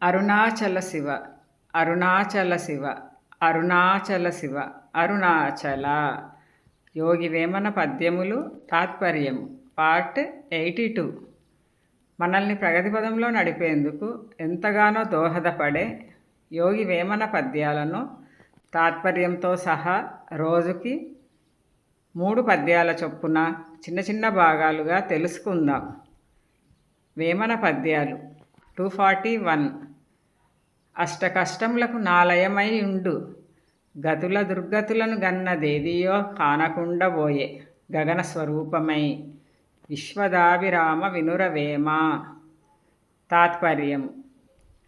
అరుణాచల శివ అరుణాచల శివ అరుణాచల శివ అరుణాచల. యోగి వేమన పద్యములు తాత్పర్యము పార్ట్ 82. మనల్ని ప్రగతి పదంలో నడిపేందుకు ఎంతగానో దోహదపడే యోగి వేమన పద్యాలను తాత్పర్యంతో సహా రోజుకి 3 పద్యాల చొప్పున చిన్న చిన్న భాగాలుగా తెలుసుకుందాం. వేమన పద్యాలు 241. అష్టకష్టములకు నాలయమై ఉండు, గతుల దుర్గతులను గన్నదేదియో కానకుండబోయే, గగన స్వరూపమై విశ్వదాభిరామ వినురవేమ. తాత్పర్యము: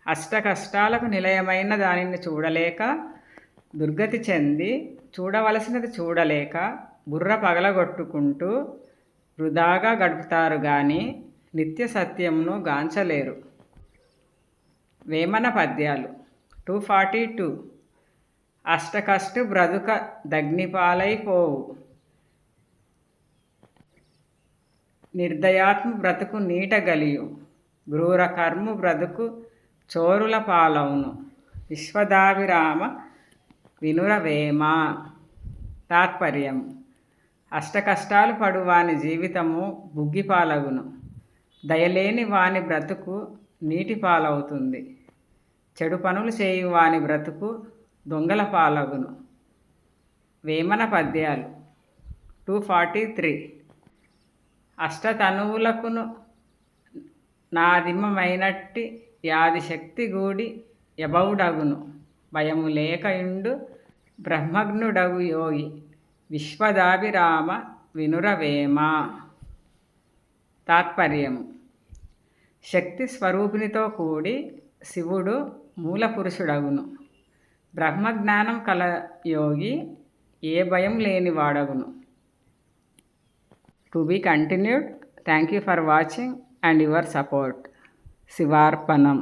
అష్టకష్టాలకు నిలయమైన దానిని చూడలేక, దుర్గతి చెంది చూడవలసినది చూడలేక బుర్ర పగలగొట్టుకుంటూ వృధాగా గడుపుతారు గాని నిత్య సత్యమును గాంచలేరు. వేమన పద్యాలు 242. అష్టకష్టు బ్రతుక దగ్నిపాలైపోవు, నిర్దయాత్మ బ్రతుకు నీట గలియు, క్రూర కర్ము బ్రతుకు చోరుల పాలవును, విశ్వదాభిరామ వినురవేమ. తాత్పర్యము: అష్టకష్టాలు పడు వాని జీవితము బుగ్గిపాలగును, దయలేని వాని బ్రతుకు నీటి పాలవుతుంది, చెడు పనులు చేయు వాని బ్రతుకు దొంగల పాలగును. వేమన పద్యాలు 243. అష్టతనువులకును నాదిమమైనట్టి యాది శక్తి గూడి యబౌడగును, భయము లేకయుండు బ్రహ్మజ్ఞుడగు యోగి విశ్వదాభిరామ వినురవేమ. తాత్పర్యము: శక్తి స్వరూపినితో కూడి శివుడు మూలపురుషుడగును, బ్రహ్మజ్ఞానం కల యోగి ఏ భయం లేనివాడగును. To be continued. Thank you for watching and your support. శివార్పణం.